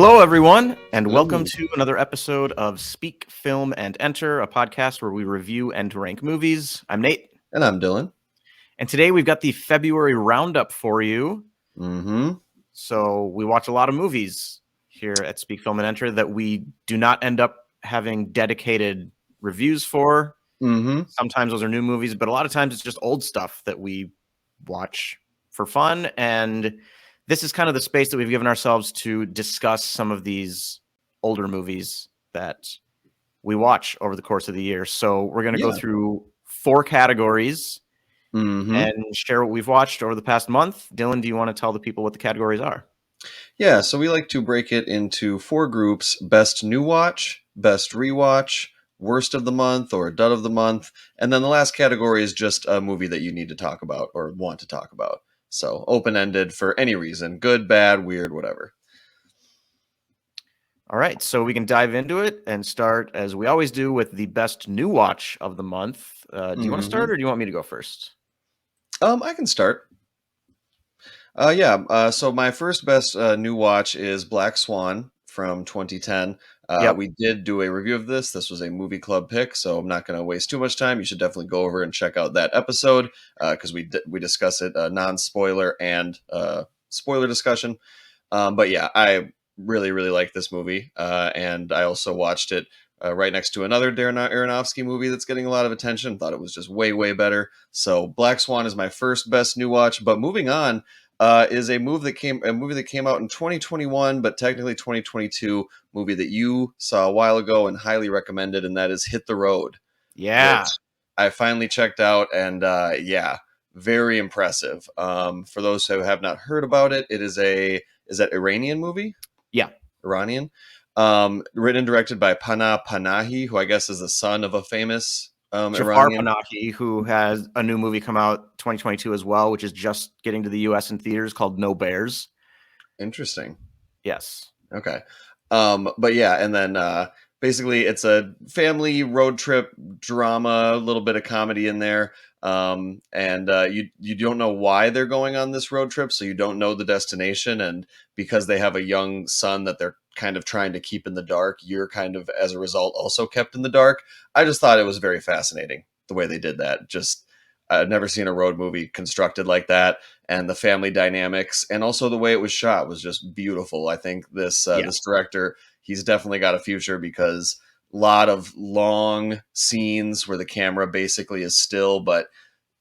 Hello, everyone, and welcome Ooh. to another episode of Speak, Film, and Enter, a podcast where we review and rank movies. I'm Nate. And I'm Dylan. And today we've got the February Roundup for you. Mm-hmm. So we watch a lot of movies here at Speak, Film, and Enter that we do not end up having dedicated reviews for. Mm-hmm. Sometimes those are new movies, but a lot of times it's just old stuff that we watch for fun. And this is kind of the space that we've given ourselves to discuss some of these older movies that we watch over the course of the year. So we're going to go through 4 categories and share what we've watched over the past month. Dylan, do you want to tell the people what the categories are? Yeah, so we like to break it into 4 groups: best new watch, best rewatch, worst of the month or dud of the month, and then the last category is just a movie that you need to talk about or want to talk about. So open-ended for any reason: good, bad, weird, whatever. All right, so we can dive into it and start, as we always do, with the best new watch of the month. Do you want to start, or do you want me to go first? I can start. So my first best new watch is Black Swan from 2010. Yep. We did do a review of this. This was a movie club pick, so I'm not going to waste too much time. You should definitely go over and check out that episode because we discuss it non-spoiler and spoiler discussion. But yeah, I really like this movie, and I also watched it right next to another Darren Aronofsky movie that's getting a lot of attention. Thought it was just way better. So Black Swan is my first best new watch. But moving on is a movie that came out in 2021, but technically 2022 movie that you saw a while ago and highly recommended, and that is Hit the Road. Yeah. Which I finally checked out, and very impressive. For those who have not heard about it, is that Iranian movie? Yeah. Iranian. Written and directed by Panah Panahi, who I guess is the son of a famous Jafar Iranian. Panahi, who has a new movie come out 2022 as well, which is just getting to the U.S. in theaters, called No Bears. Interesting. Yes. Okay. But yeah, and then basically it's a family road trip drama, a little bit of comedy in there. And you don't know why they're going on this road trip, so you don't know the destination, and because they have a young son that they're kind of trying to keep in the dark, you're kind of, as a result, also kept in the dark. I just thought it was very fascinating the way they did that. Just I've never seen a road movie constructed like that, and the family dynamics, and also the way it was shot was just beautiful. I think this director, he's definitely got a future, because a lot of long scenes where the camera basically is still, but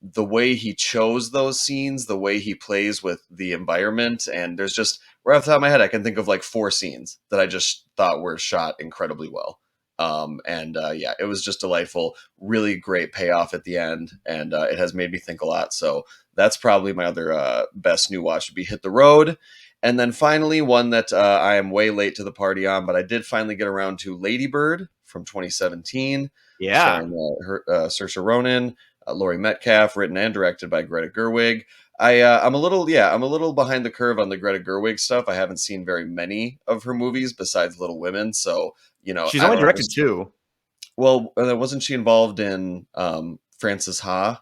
the way he chose those scenes, the way he plays with the environment, and there's just, right off the top of my head, I can think of like 4 scenes that I just thought were shot incredibly well. It was just delightful. Really great payoff at the end, and it has made me think a lot. So that's probably my other best new watch would be Hit the Road. And then finally, one that I am way late to the party on, but I did finally get around to, Lady Bird from 2017. Yeah. Starring Saoirse Ronan, Laurie Metcalf, written and directed by Greta Gerwig. I'm a little behind the curve on the Greta Gerwig stuff. I haven't seen very many of her movies besides Little Women, so She's I only don't directed understand. 2. Well, wasn't she involved in Frances Ha?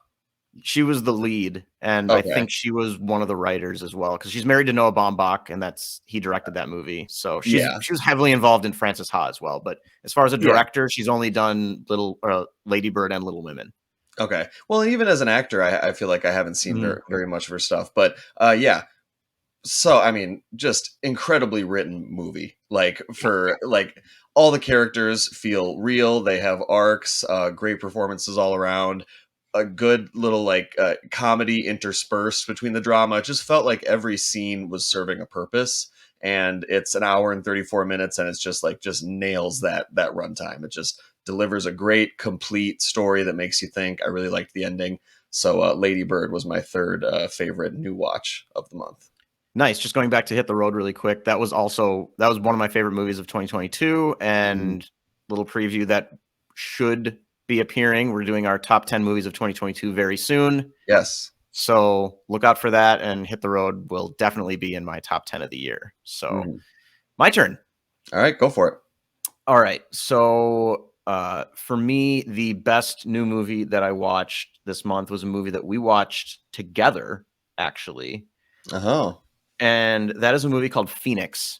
She was the lead, and I Okay, think she was one of the writers as well, because she's married to Noah Baumbach, and he directed that movie. So she was heavily involved in Frances Ha as well. But as far as a director, she's only done Lady Bird and Little Women. Okay. Well, even as an actor, I feel like I haven't seen very much of her stuff. But yeah. So, I mean, just incredibly written movie. Like, for like, all the characters feel real. They have arcs, great performances all around. A good little comedy interspersed between the drama. It just felt like every scene was serving a purpose. And it's an hour and 34 minutes, and it's just nails that runtime. It just delivers a great, complete story that makes you think. I really liked the ending. So Lady Bird was my third favorite new watch of the month. Nice. Just going back to Hit the Road really quick. That was one of my favorite movies of 2022, and little preview that should be appearing. We're doing our top 10 movies of 2022 very soon. Yes. So look out for that, and Hit the Road will definitely be in my top 10 of the year. So my turn. All right, go for it. All right. So for me, the best new movie that I watched this month was a movie that we watched together, actually. Oh. And that is a movie called Phoenix.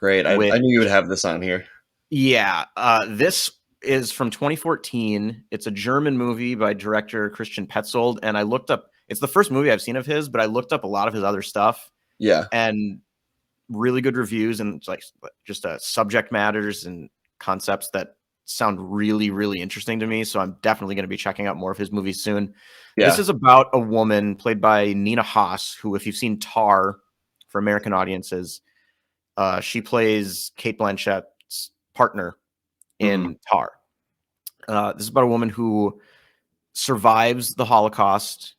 Great. I which knew you would have this on here. yeah, this is from 2014. It's a German movie by director Christian Petzold, and I looked up. It's the first movie I've seen of his, but I looked up a lot of his other stuff Yeah. and really good reviews and like just subject matters and concepts that sound really, really interesting to me. So I'm definitely going to be checking out more of his movies soon. This Yeah. is about a woman played by Nina Haas, who, if you've seen Tar for American audiences, she plays Kate Blanchett's partner Mhm. in Tar. This is about a woman who survives the Holocaust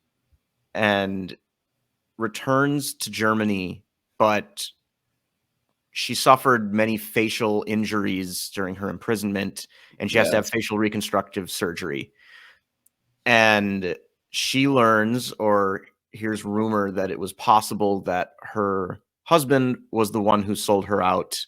and returns to Germany, but she suffered many facial injuries during her imprisonment, and she has to have Yes. facial reconstructive surgery. And she learns or hears rumor that it was possible that her husband was the one who sold her out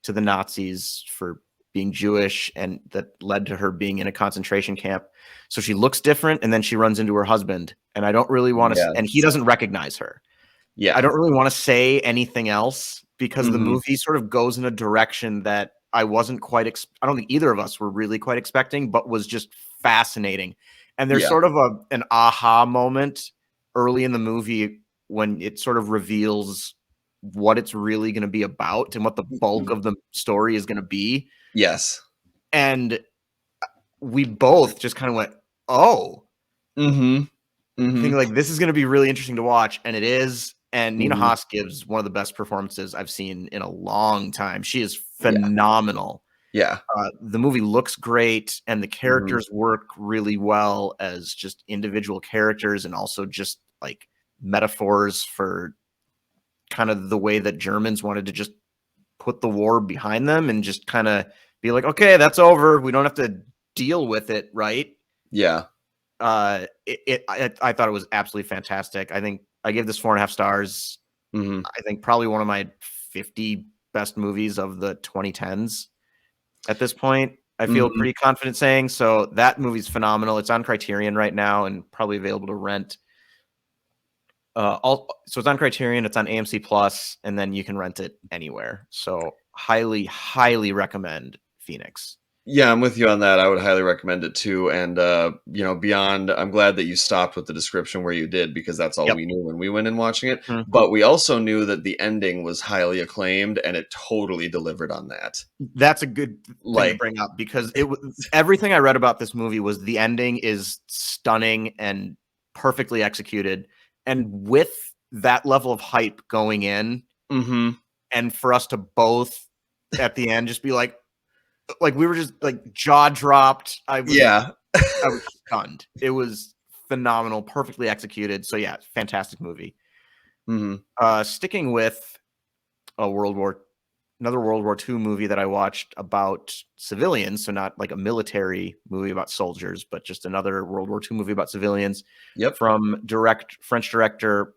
to the Nazis for being Jewish, and that led to her being in a concentration camp. So she looks different, and then she runs into her husband, and I don't really want to, and he Yes. doesn't recognize her. I Yeah. don't really want to say anything else because the Mhm. movie sort of goes in a direction that I wasn't quite I don't think either of us were really quite expecting, but was just fascinating. And there's Yeah. sort of an aha moment early in the movie when it sort of reveals what it's really going to be about and what the bulk Mhm. of the story is going to be. Yes. And we both just kind of went, "Oh," Mhm. thinking Mhm. like this is going to be really interesting to watch, and it is. And Nina Mhm. Haas gives one of the best performances I've seen in a long time. She is Yeah. phenomenal. Yeah. The movie looks great, and the Mhm. characters work really well as just individual characters, and also just like metaphors for kind of the way that Germans wanted to just put the war behind them and just kind of be like, okay, that's over. We don't have to deal with it, right? Yeah. I thought it was absolutely fantastic. I think I gave this 4.5 stars. Mhm. I think probably one of my 50 best movies of the 2010s at this point. I feel Mhm. pretty confident saying so. That movie's phenomenal. It's on Criterion right now and probably available to rent. So it's on Criterion, it's on AMC Plus, and then you can rent it anywhere. So highly, highly recommend Phoenix. Yeah, I'm with you on that. I would highly recommend it too. And beyond, I'm glad that you stopped with the description where you did because that's all Yep. we knew when we went in watching it. Mhm. But we also knew that the ending was highly acclaimed, and it totally delivered on that. That's a good thing to Like, bring up because it was everything I read about this movie was the ending is stunning and perfectly executed. And with that level of hype going in, hmm and for us to both at the end just be like we were just like jaw dropped. yeah, I was stunned. It was phenomenal, perfectly executed. So yeah, fantastic movie. hmm Sticking with a another World War II movie that I watched about civilians, so not like a military movie about soldiers, but just another World War II movie about civilians yep. from French director.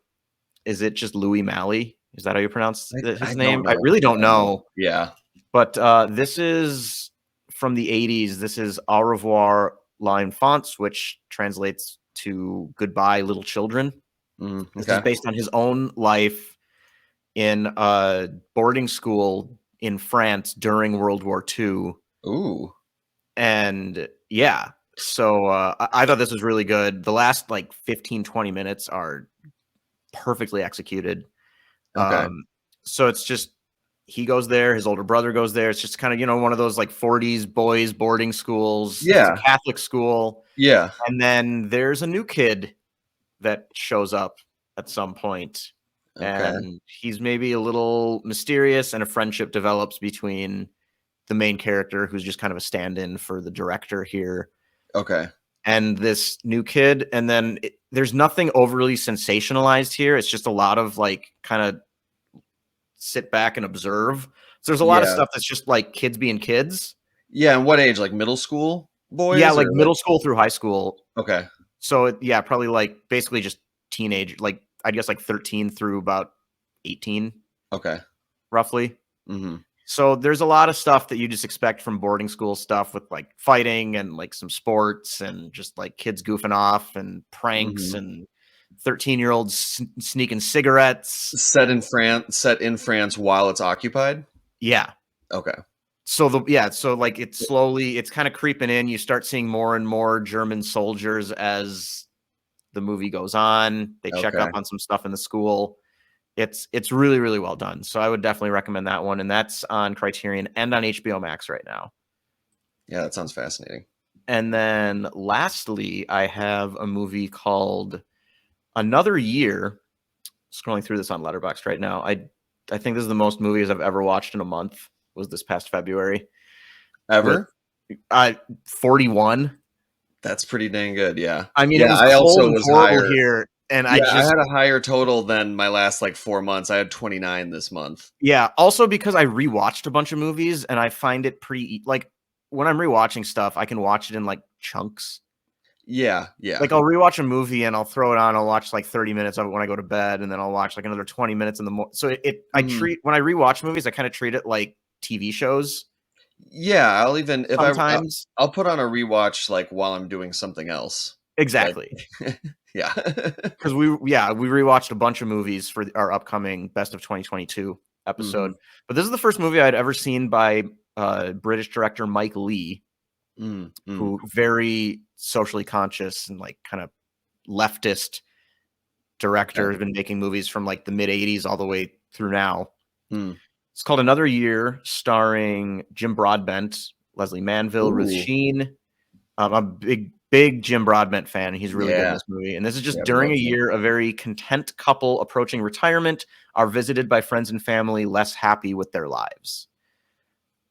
Is it just Louis Malle? Is that how you pronounce I his don't name? I know. really don't know. Yeah. But this is from the 80s. This is Au revoir, l'enfance, which translates to goodbye, little children. This is Okay. based on his own life in a boarding school in France during World War II. Ooh. And yeah, so I thought this was really good. The last like 15, 20 minutes are perfectly executed. Okay. So it's just he goes there, his older brother goes there. It's just kind of, one of those like 40s boys boarding schools. It's a Yeah. Catholic school. Yeah. And then there's a new kid that shows up at some point, Okay. and he's maybe a little mysterious, and a friendship develops between the main character, who's just kind of a stand-in for the director here, Okay. and this new kid. And then there's nothing overly sensationalized here. It's just a lot of like kind of sit back and observe. So there's a lot of Yeah. stuff that's just like kids being kids. Yeah. And what age? Like middle school Yeah, boys, or like like? middle school through high school. Okay. So yeah, probably like basically just teenage, like I guess like 13 through about 18 Okay. roughly. hmm So there's a lot of stuff that you just expect from boarding school stuff, with like fighting and like some sports and just like kids goofing off and pranks hmm and 13-year-olds sneaking cigarettes. Set in France while it's occupied. Yeah. Okay. So like it's kind of creeping in. You start seeing more and more German soldiers as the movie goes on. They check Okay. up on some stuff in the school. It's really, really well done. So I would definitely recommend that one. And that's on Criterion and on HBO Max right now. Yeah, that sounds fascinating. And then lastly, I have a movie called Another Year. Scrolling through this on Letterboxd right now. I think this is the most movies I've ever watched in a month. Was this past February with Ever? 41. That's pretty dang good. Yeah. I mean, it Yeah, was I cold also and was horrible higher. here, and I Yeah, I just had a higher total than my last like 4 months. I had 29 this month. yeah. Also, because I rewatched a bunch of movies, and I find it pretty like when I'm rewatching stuff, I can watch it in like chunks. Yeah, yeah. Like I'll rewatch a movie and I'll throw it on. I'll watch like 30 minutes of it when I go to bed, and then I'll watch like another 20 minutes in the morning. So I Mhm. treat when I rewatch movies, I kind of treat it like TV shows Yeah, I'll even if sometimes. I'll put on a rewatch like while I'm doing something else. Like Exactly. yeah. Because we rewatched a bunch of movies for our upcoming Best of 2022 episode. Mhm. But this is the first movie I'd ever seen by British director Mike Leigh, Mm, mm. who very socially conscious and like kind of leftist director, Okay. has been making movies from like the mid 80s all the way through now. Mm. It's called Another Year, starring Jim Broadbent, Leslie Manville, Ruth Ooh. Sheen. I'm a big Jim Broadbent fan. He's really good in Yeah. this movie. And this is Yeah, just we during love a Jim. year, a very content couple approaching retirement are visited by friends and family less happy with their lives.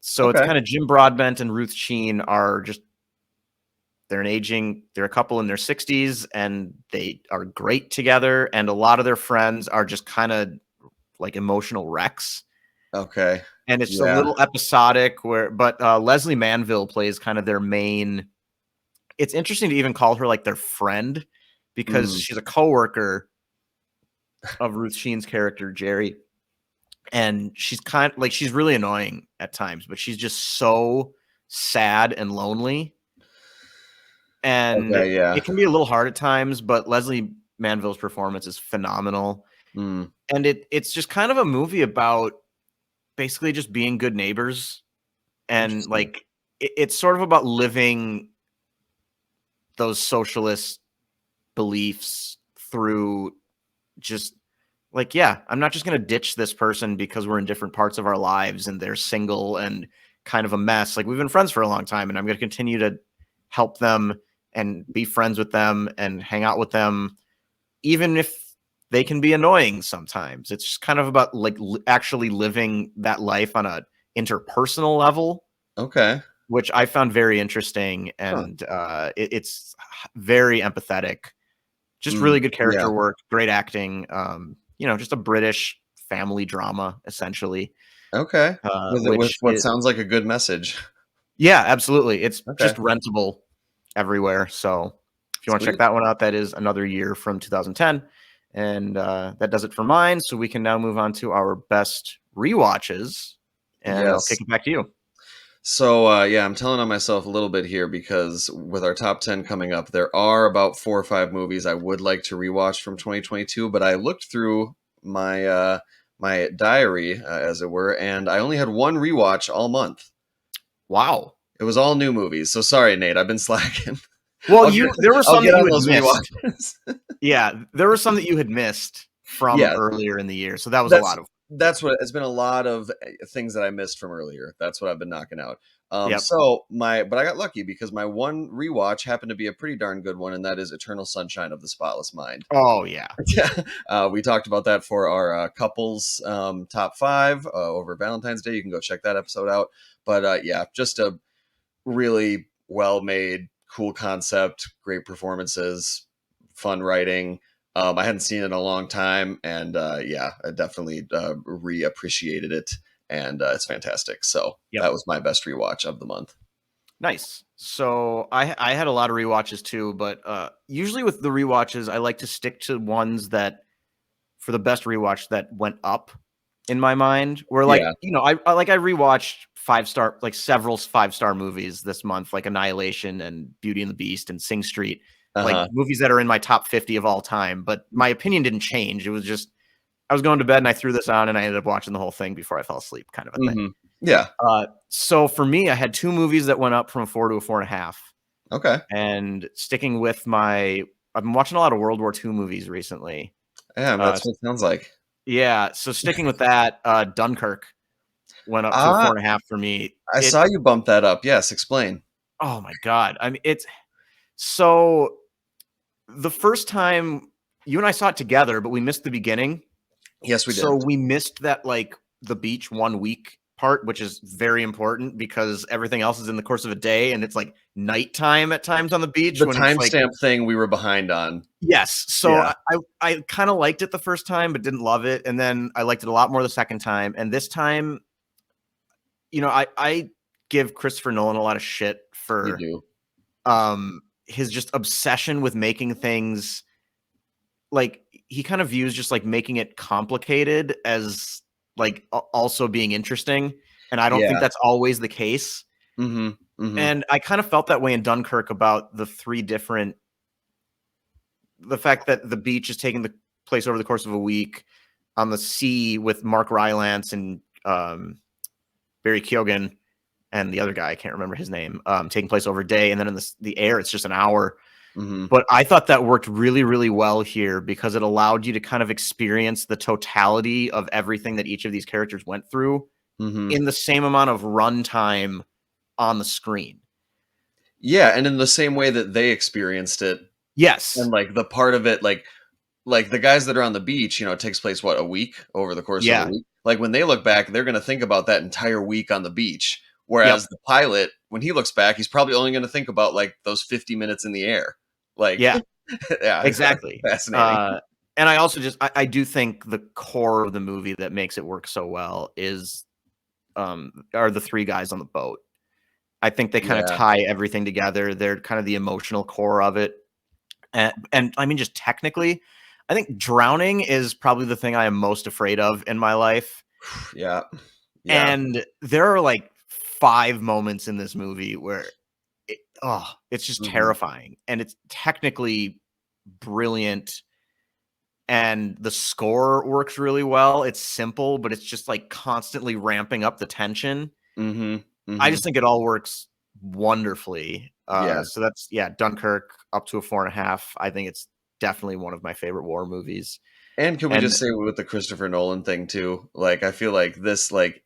So it's Okay. kind of Jim Broadbent and Ruth Sheen are just they're a couple in their 60s and they are great together. And a lot of their friends are just kind of like emotional wrecks. Okay. And it's a Yeah. little episodic but Leslie Manville plays kind of their main. It's interesting to even call her like their friend because Mm. she's a coworker of Ruth Sheen's character, Jerry. And she's kind of like she's really annoying at times, but she's just so sad and lonely. And Okay, yeah. it can be a little hard at times, but Leslie Manville's performance is phenomenal. Mm. And it's just kind of a movie about basically just being good neighbors. And Interesting. like it's sort of about living those socialist beliefs through just like, yeah, I'm not just going to ditch this person because we're in different parts of our lives and they're single and kind of a mess. Like, we've been friends for a long time, and I'm going to continue to help them and be friends with them and hang out with them, even if they can be annoying sometimes. It's just kind of about like actually living that life on a interpersonal level, Okay. which I found very interesting. Huh. And it's very empathetic, just Mm. really good Yeah. character work, great acting. Just a British family drama essentially, Okay. With which what sounds like a good message. yeah, absolutely. It's Okay. just rentable everywhere. So if you want to check Sweet. that one out, that is Another Year from 2010. And that does it for mine. So we can now move on to our best rewatches. And I'll kick Yes. it back to you. So yeah, I'm telling on myself a little bit here because with our top 10 coming up, there are about 4 or 5 movies I would like to rewatch from 2022. But I looked through my diary, as it were, and I only had one rewatch all month. Wow. It was all new movies. So sorry, Nate, I've been slacking. Well, I'll get there were I'll some get that you on had those missed. rewatches. Yeah, there were some that you had missed from Yeah, earlier in the year. So that was a that's lot of, that's what it's been a lot of things that I missed from earlier. That's what I've been knocking out. yep. But I got lucky because my one rewatch happened to be a pretty darn good one, and that is Eternal Sunshine of the Spotless Mind. Oh, yeah. Yeah, we talked about that for our couples top five over Valentine's Day. You can go check that episode out. But yeah, just a really well made, cool concept, great performances, fun writing. I hadn't seen it in a long time, and yeah, I definitely reappreciated it, and it's fantastic. So Yep. that was my best rewatch of the month. Nice. So I had a lot of rewatches too, but usually with the rewatches, I like to stick to ones that for the best rewatch that went up in my mind. Where like Yeah. I rewatched several 5-star movies this month, like Annihilation and Beauty and the Beast and Sing Street, Uh like huh. movies that are in my top 50 of all time. But my opinion didn't change. It was just I was going to bed and I threw this on and I ended up watching the whole thing before I fell asleep, kind of a thing. Yeah. So for me, I had 2 movies that went up from a 4 to a 4.5. Okay. And sticking with I've been watching a lot of World War II movies recently. Yeah, that's what it sounds like. Yeah, so sticking with that, Dunkirk went up to a Ah, 4.5 for me. I saw you bump that up. Yes, explain. Oh my God. I mean, so the first time you and I saw it together, but we missed the beginning. Yes, we So did. we missed that, like, the beach 1 week part, which is very important because everything else is in the course of a day, and it's like nighttime at times on the beach The when it's like, timestamp thing we were behind on. yes. So Yeah. I kind of liked it the first time, but didn't love it, and then I liked it a lot more the second time. And this time, I give Christopher Nolan a lot of shit You for do. his just obsession with making things, like, he kind of views just like making it complicated as like also being interesting, and I don't think Yeah. that's always the case. Mhm. Mhm. And I kind of felt that way in Dunkirk about the fact that the beach is taking the place over the course of a week, on the sea with Mark Rylance and Barry Keoghan and the other guy, I can't remember his name, taking place over a day, and then in the air it's just an hour. Mhm. But I thought that worked really, really well here because it allowed you to kind of experience the totality of everything that each of these characters went through Mhm. in the same amount of runtime on the screen. Yeah, and in the same way that they experienced it, and Yes. like the part of it, like the guys that are on the beach, it takes place what, a week, over the course of a Yeah. week. Like when they look back, they're going to think about that entire week on the beach. Yep. Whereas the pilot, when he looks back, he's probably only going to think about like those 50 minutes in the air. Like, Yeah. yeah, Exactly. fascinating. And I also I do think the core of the movie that makes it work so well are the 3 guys on the boat. I think they kind of Yeah. tie everything together. They're kind of the emotional core of it. And I mean, just technically, I think drowning is probably the thing I am most afraid of in my life. Yeah. Yeah. And there are like 5 moments in this movie where it's just Mhm. terrifying. And it's technically brilliant. And the score works really well. It's simple, but it's just like constantly ramping up the tension. Mhm. I Mhm. just think it all works wonderfully. Yeah. So that's, yeah, Dunkirk up to a 4.5. I think it's definitely one of my favorite war movies. And can we And just say with the Christopher Nolan thing too? Like, I feel like this, like,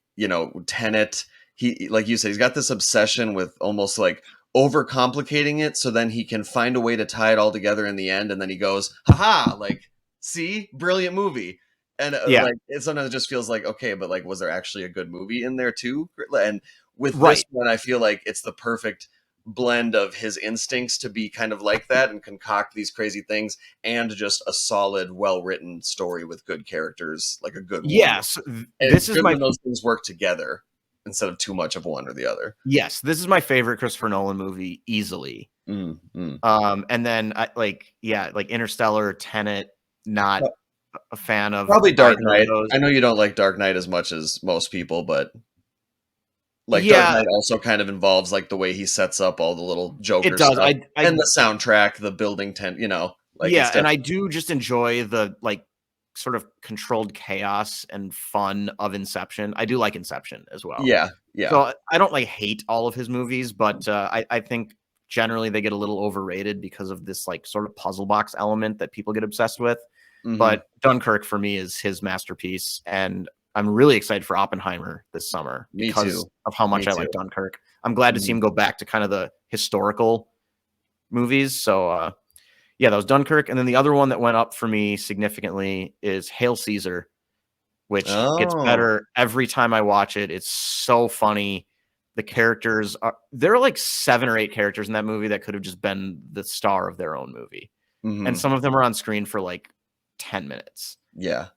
Tenet, he, like you said, he's got this obsession with almost like overcomplicating it so then he can find a way to tie it all together in the end. And then he goes, haha, like, see, brilliant movie. And yeah, like, it sometimes just feels like, okay, but like, was there actually a good movie in there too? And with this right. one, I feel like it's the perfect blend of his instincts to be kind of like that and concoct these crazy things and just a solid, well written story with good characters, like a good war movie. Yes, And it's this is good my when those things work together instead of too much of one or the other. yes, this is my favorite Christopher Nolan movie easily. Mm, mm. And then like Interstellar, Tenet, not Pro- a fan of Probably Dark either of Knight. those. I know you don't like Dark Knight as much as most people, but like Dark Yeah, Knight also kind of involves like the way he sets up all the little it Joker does. stuff and the soundtrack, the building tent, like it's Yeah, and I definitely, do just enjoy the, like, sort of controlled chaos and fun of Inception. I do like Inception as well. yeah, yeah. So I don't, like, hate all of his movies, but, I think generally they get a little overrated because of this, like, sort of puzzle box element that people get obsessed with. Hmm. But Dunkirk for me is his masterpiece, and I'm really excited for Oppenheimer this summer Me because too. of how Me much I too. like Dunkirk. I'm glad to see Mhm. him go back to kind of the historical movies. So, yeah, that was Dunkirk, and then the other one that went up for me significantly is Hail Caesar, which gets Oh. better every time I watch it. It's so funny. The characters there are like 7 or 8 characters in that movie that could have just been the star of their own movie, and Mhm. some of them are on screen for like 10 minutes. Yeah.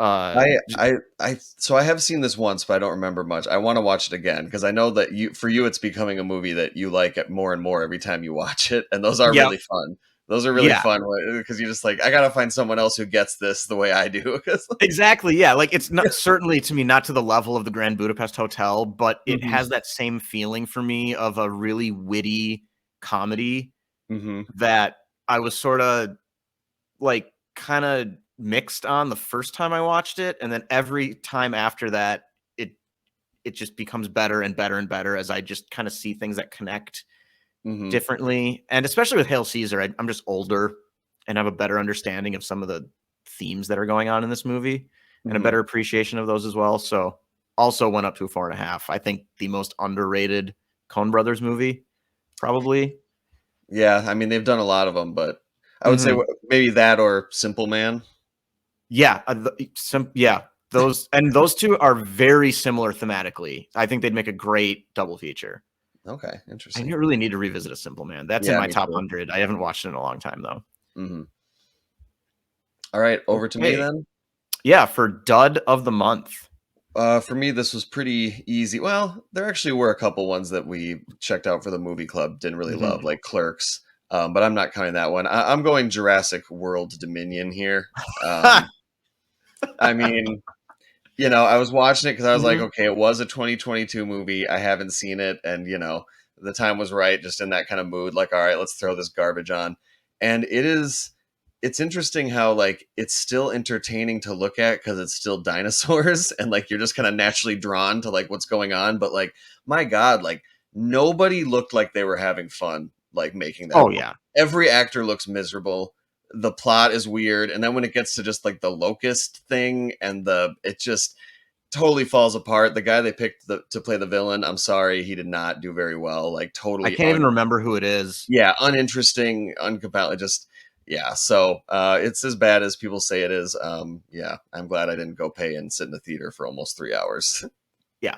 Uh, I j so I have seen this once, but I don't remember much. I wanna watch it again because I know that for you, it's becoming a movie that you like it more and more every time you watch it, and those are Yep. really fun. Those are really Yeah. fun because you're just like, "I gotta find someone else who gets this the way I do." 'Cause Exactly, yeah, like, it's not certainly to me not to the level of the Grand Budapest Hotel, but it Mhm. has that same feeling for me of a really witty comedy Mhm. that I was sorta, like, kind of mixed on the first time I watched it, and then every time after that, it just becomes better and better and better as I just kind of see things that connect Mhm. differently. And especially with Hail Caesar, I'm just older and have a better understanding of some of the themes that are going on in this movie and a Mhm. better appreciation of those as well. So also went up to a 4.5. I think the most underrated Coen Brothers movie, probably. Yeah, I mean, they've done a lot of them, but I would say Mhm. maybe that or Simple Man. Yeah, yeah, those two are very similar thematically. I think they'd make a great double feature. Okay, I interesting. really need to revisit A Simple Man. That's in Yeah, my me top too. 100. I haven't watched it in a long time though. Mhm. All right, over to me Okay. then. Yeah, for dud of the month. For me, this was pretty easy. Well, there actually were a couple ones that we checked out for the movie club, didn't really love, Mhm. like Clerks. But I'm not counting that one. I'm going Jurassic World Dominion here. Um, I mean, I was watching it because I was like, Mhm. okay, it was a 2022 movie. I haven't seen it, and the time was right, just in that kind of mood. Like, all right, let's throw this garbage on. And it's interesting how like it's still entertaining to look at because it's still dinosaurs, and like you're just kind of naturally drawn to like what's going on. But like, my God, like nobody looked like they were having fun like making that Oh, movie. yeah. Every actor looks miserable. The plot is weird, and then when it gets to just like the locust thing and it just totally falls apart. The guy they picked to play the villain, I'm sorry, he did not do very well. Like I totally can't even remember who it is. yeah, uninteresting, uncompelling. Just yeah. So it's as bad as people say it is. Yeah, I'm glad I didn't go pay and sit in the theater for almost 3 hours. Yeah.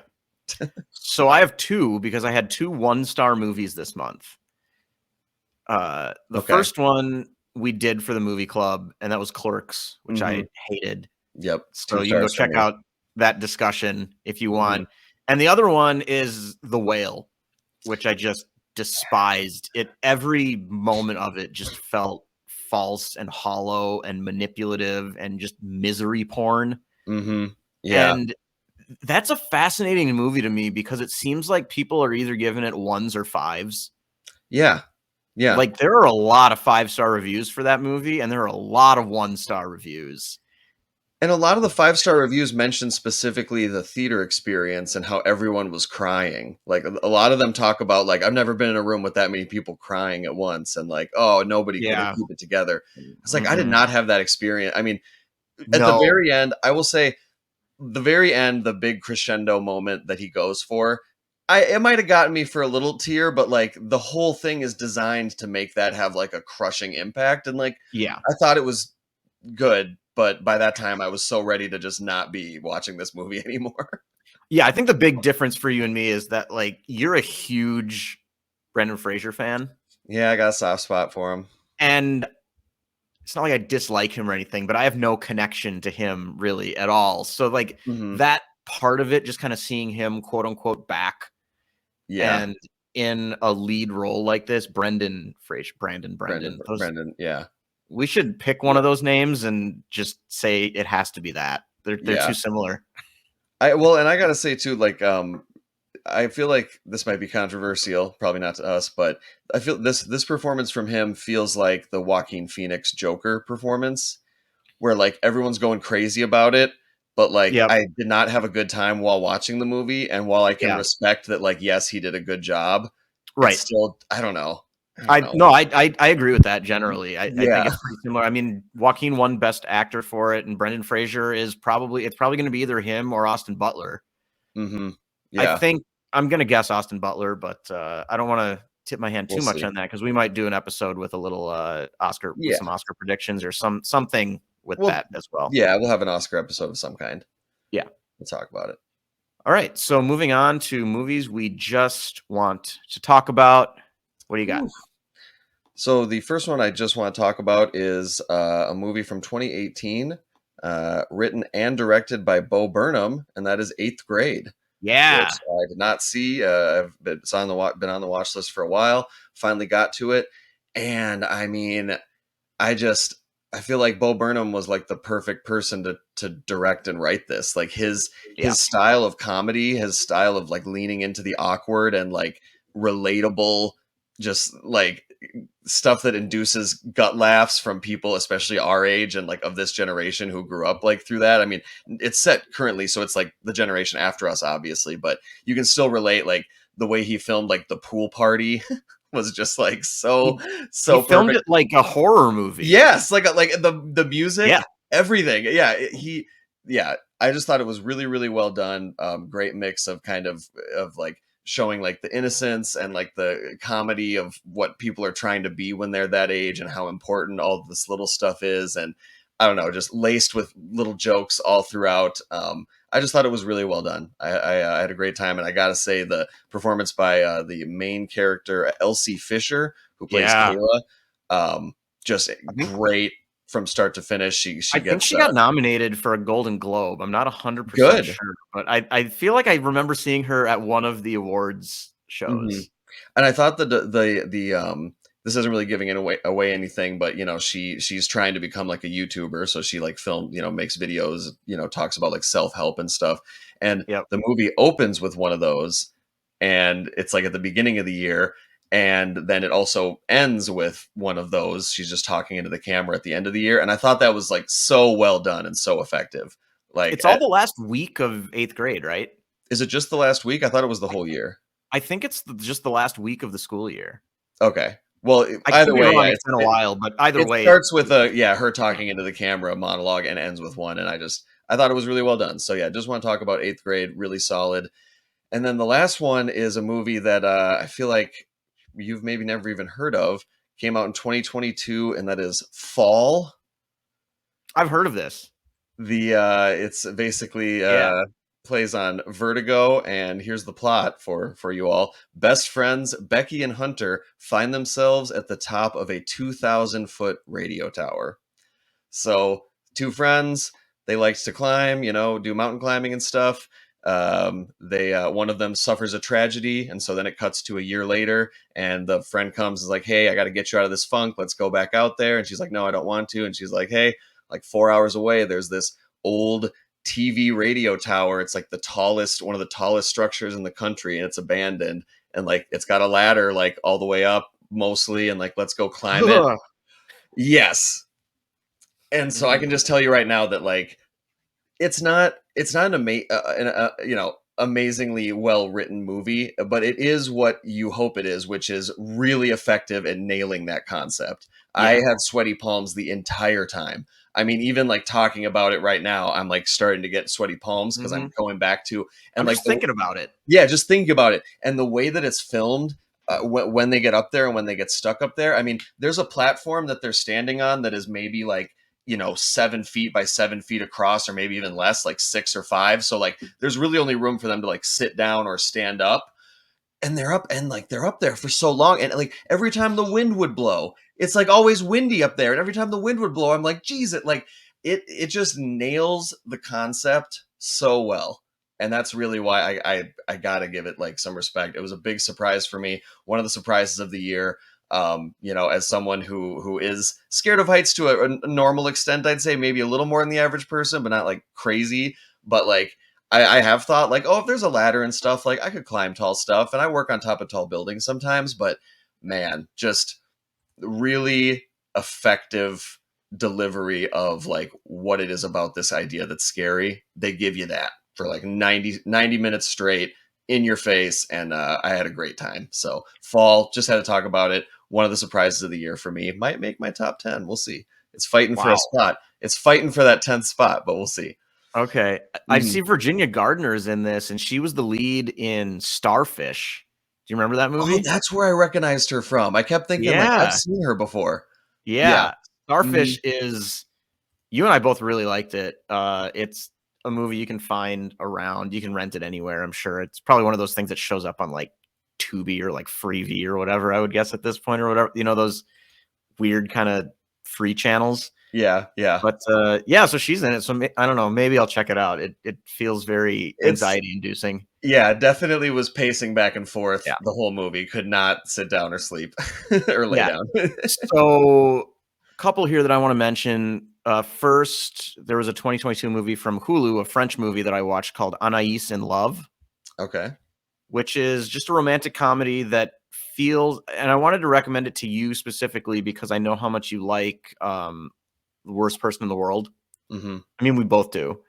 So I have two because I had two one-star movies this month. The Okay. first one we did for the movie club, and that was Clerks, which Mm-hmm. I hated. Yep. So Two you can go stars for check me. out that discussion if you Mm-hmm. want. And the other one is The Whale, which I just despised. Every moment of it just felt false and hollow and manipulative and just misery porn. Mm-hmm. Yeah. And that's a fascinating movie to me because it seems like people are either giving it ones or fives. Yeah. Yeah. Like there are a lot of 5-star reviews for that movie, and there are a lot of 1-star reviews. And a lot of the 5-star reviews mention specifically the theater experience and how everyone was crying. Like a lot of them talk about like I've never been in a room with that many people crying at once and like, oh, nobody couldn't Yeah. keep it together. It's like I did Mm-mm. not have that experience. I mean, at the No. very end, I will say the very end, the big crescendo moment that he goes for, it might have gotten me for a little tear, but like the whole thing is designed to make that have like a crushing impact. And like Yeah. I thought it was good, but by that time I was so ready to just not be watching this movie anymore. Yeah, I think the big difference for you and me is that like you're a huge Brendan Fraser fan, Yeah, I got a soft spot for him. and it's not like I dislike him or anything, but I have no connection to him really at all. So like Hmm. that part of it, just kind of seeing him quote unquote back Yeah, and in a lead role like this, Brendan Fraser, Brendan. Those Brendan. Yeah, we should pick one yeah, of those names and just say it has to be that. They're yeah. too similar. And I gotta say too, like, I feel like this might be controversial, probably not to us, but I feel this performance from him feels like the Joaquin Phoenix Joker performance, where like everyone's going crazy about it, but like Yep. I did not have a good time while watching the movie, and while I can Yeah. respect that, like, yes, he did a good job, it's Right. still I don't know, I don't I know. no, I agree with that generally. I think Yeah. it's pretty similar. I mean, Joaquin won Best Actor for it, and Brendan Fraser is probably going to be either him or Austin Butler. Hmm. I Yeah. think I'm going to guess Austin Butler, but I don't want to tip my hand We'll too much see. on that because we might do an episode with a little Oscar with Yeah. some Oscar predictions or something with Well, that as well. yeah, we'll have an Oscar episode of some kind. Yeah. We'll talk about it. All right. So moving on to movies we just want to talk about. What do you got? Oof. So the first one I just want to talk about is a movie from 2018, written and directed by Bo Burnham, and that is Eighth Grade, Yeah. which I did not see. It's on been on the watch list for a while. Finally got to it, and I mean, I just I feel like Bo Burnham was like the perfect person to direct and write this. Like Yeah. his style of comedy, his style of like leaning into the awkward and like relatable, just like stuff that induces gut laughs from people, especially our age and like of this generation who grew up like through that. I mean, it's set currently, so it's like the generation after us, obviously, but you can still relate. Like the way he filmed like the pool party was just like so He so filmed perfect. it like a horror movie. Yes, like the music, Yeah. everything. Yeah, yeah. I just thought it was really really well done. Great mix of kind of like showing like the innocence and like the comedy of what people are trying to be when they're that age and how important all this little stuff is, and I don't know, just laced with little jokes all throughout. I just thought it was really well done. I had a great time, and I gotta say the performance by the main character Elsie Fisher, who plays Yeah. Kayla, um, just I think great from start to finish. She gets she got nominated for a Golden Globe. I'm not 100% good. sure, but I feel like I remember seeing her at one of the awards Mhm. shows. And I thought that the this isn't really giving it away anything, but you know, she's trying to become like a YouTuber, so she like makes videos, talks about like self-help and stuff. And Yep. the movie opens with one of those, and it's like at the beginning of the year, and then it also ends with one of those. She's just talking into the camera at the end of the year, and I thought that was like so well done and so effective. Like, It's all the last week of 8th grade, right? is it just the last week? I thought it was the whole year. I think it's just the last week of the school year. Okay. Well, I could either be way, wrong, yeah, it's been a while, but either it way, it's starts with her talking into the camera monologue and ends with one, and I thought it was really well done. So yeah, just want to talk about eighth grade, really solid. And then the last one is a movie that I feel like you've maybe never even heard of. Came out in 2022, and that is Fall. I've heard of this. It's basically Yeah. plays on Vertigo, and here's the plot for you all. Best friends Becky and Hunter find themselves at the top of a 2,000-foot radio tower. So two friends, they liked to climb, do mountain climbing and stuff. They One of them suffers a tragedy, and so then it cuts to a year later, and the friend comes and is like, "Hey, I got to get you out of this funk. Let's go back out there." And she's like, "No, I don't want to." And she's like, "Hey, like 4 hours away, there's this old TV radio tower. It's like one of the tallest structures in the country, and it's abandoned. And like it's got a ladder like all the way up mostly, and like let's go climb it." Ugh. Yes, and so I Mm. can just tell you right now that like it's not amazingly well written movie, but it is what you hope it is, which is really effective at nailing that concept. I Yeah. had sweaty palms the entire time. I mean, even like talking about it right now, I'm like starting to get sweaty palms because I'm Mhm. going back to and I'm like just thinking about it. yeah, just think about it. And the way that it's filmed, when they get up there and when they get stuck up there, I mean, there's a platform that they're standing on that is maybe like, 7 feet by 7 feet across, or maybe even less, like 6 or 5. So, like, there's really only room for them to like sit down or stand up. And they're up there for so long. And like every time the wind would blow, it's like always windy up there. And every time the wind would blow, I'm like, geez, it just nails the concept so well. And that's really why I gotta give it like some respect. It was a big surprise for me, one of the surprises of the year. As someone who is scared of heights to a normal extent, I'd say maybe a little more than the average person, but not like crazy. But like I have thought like, oh, if there's a ladder and stuff, like I could climb tall stuff, and I work on top of tall buildings sometimes. But man, just really effective delivery of like what it is about this idea that's scary. They give you that for like 90 minutes straight in your face, and I had a great time. So Fall, just had to talk about it. One of the surprises of the year for me. Might make my top 10. We'll see. It's fighting for a Wow. spot. It's fighting for that 10th spot, but we'll see. Okay. I Mhm. see Virginia Gardner's in this, and she was the lead in Starfish. Do you remember that Oh, movie? that's where I recognized her from. I kept thinking like I've Yeah. seen her before. Yeah. Yeah. Mhm. Starfish is you and I both really liked it. It's a movie you can find around. You can rent it anywhere, I'm sure. It's probably one of those things that shows up on like Tubi or like Freevee or whatever, I would guess at this point or whatever. Those weird kind of free channels. Yeah, yeah. But yeah, so she's in it. So I don't know. Maybe I'll check it out. It feels very It's anxiety inducing. Yeah, definitely was pacing back and forth Yeah. the whole movie. Could not sit down or sleep or lay Yeah. down. So, couple here that I want to mention. First, there was a 2022 movie from Hulu, a French movie that I watched called Anais in Love, Okay. which is just a romantic comedy that feels, and I wanted to recommend it to you specifically because I know how much you like The Worst Person in the World. Mm-hmm. I mean, we both do.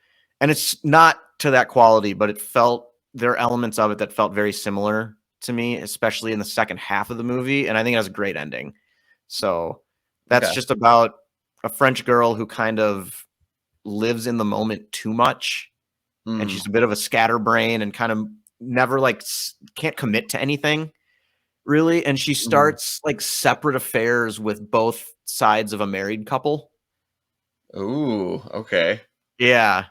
And it's not to that quality, but there are elements of it that felt very similar to me, especially in the second half of the movie. And I think it has a great ending. So that's Okay. just about a French girl who kind of lives in the moment too much. And Mm. she's a bit of a scatterbrain and kind of never can't commit to anything really. And she Mhm. starts like separate affairs with both sides of a married couple. Ooh, okay. Yeah.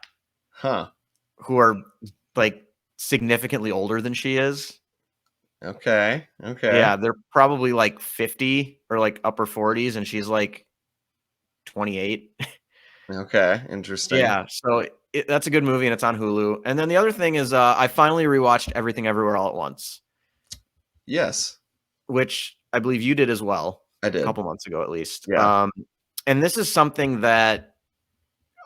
Huh. Who are like significantly older than she is. Okay. Okay. Yeah, they're probably like 50 or like upper 40s and she's like 28. Okay. Interesting. Yeah, so that's a good movie and it's on Hulu. And then the other thing is I finally rewatched Everything Everywhere All at Once, Yes, which I believe you did as well I a did. couple months ago at least. Yeah. And this is something that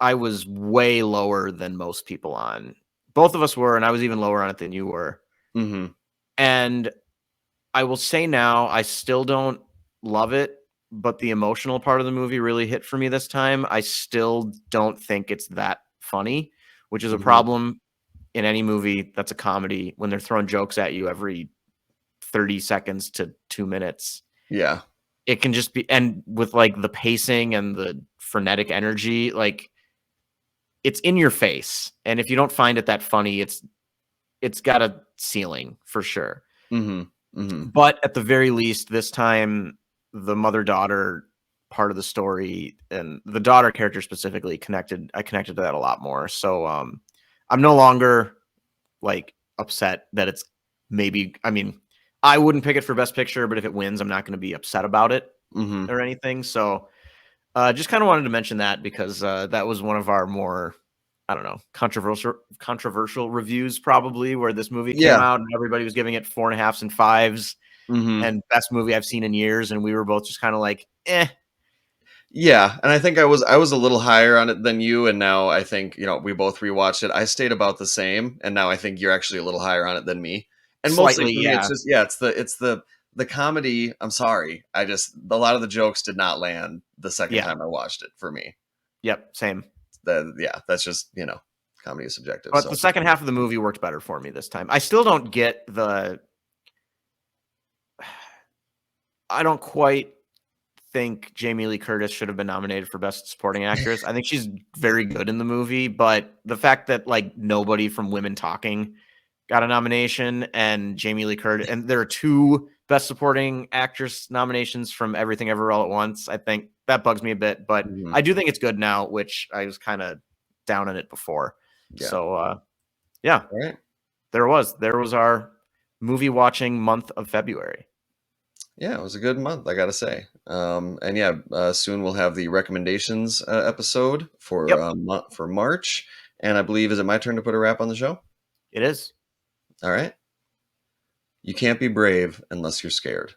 I was way lower than most people on. Both of us were, and I was even lower on it than you were. Mm-hmm. And I will say now, I still don't love it, but the emotional part of the movie really hit for me this time. I still don't think it's that funny, which is a Mm-hmm. problem in any movie that's a comedy when they're throwing jokes at you every 30 seconds to 2 minutes. Yeah. It can just be, and with like the pacing and the frenetic energy, like it's in your face. And if you don't find it that funny, it's got a ceiling for sure. Mm-hmm. Mm-hmm. But at the very least, this time, the mother-daughter part of the story and the daughter character specifically I connected to that a lot more. So, I'm no longer, like, upset that it's maybe I mean, I wouldn't pick it for Best Picture, but if it wins, I'm not gonna be upset about it Mm-hmm. or anything. So, just kinda wanted to mention that because, that was one of our more, I don't know, controversial reviews probably where this movie came Yeah. out and everybody was giving it 4.5s and 5s Mm-hmm. and best movie I've seen in years, and we were both just kinda like, "Eh." Yeah, and I think I was a little higher on it than you, and now I think, we both rewatched it. I stayed about the same, and now I think you're actually a little higher on it than me. And mostly Slightly, for me, it's yeah. just it's the comedy. I'm sorry, I just a lot of the jokes did not land the second Yeah. time I watched it for me. Yep, same. That's just comedy is subjective. But the So second half of the movie worked better for me this time. I still don't get the I don't quite think Jamie Lee Curtis should have been nominated for Best Supporting Actress. I think she's very good in the movie, but the fact that, like, nobody from Women Talking got a nomination and Jamie Lee Curtis and there are 2 Best Supporting Actress nominations from Everything Everywhere All at Once, I think that bugs me a bit, but mhm, I do think it's good now, which I was kinda down on it before. yeah, So, yeah, all right. there was our movie watching month of February. Yeah, it was a good month, I gotta say. And yeah, soon we'll have the recommendations episode for Yep, for March, and I believe is it my turn to put a wrap on the show? it is. All right. You can't be brave unless you're scared.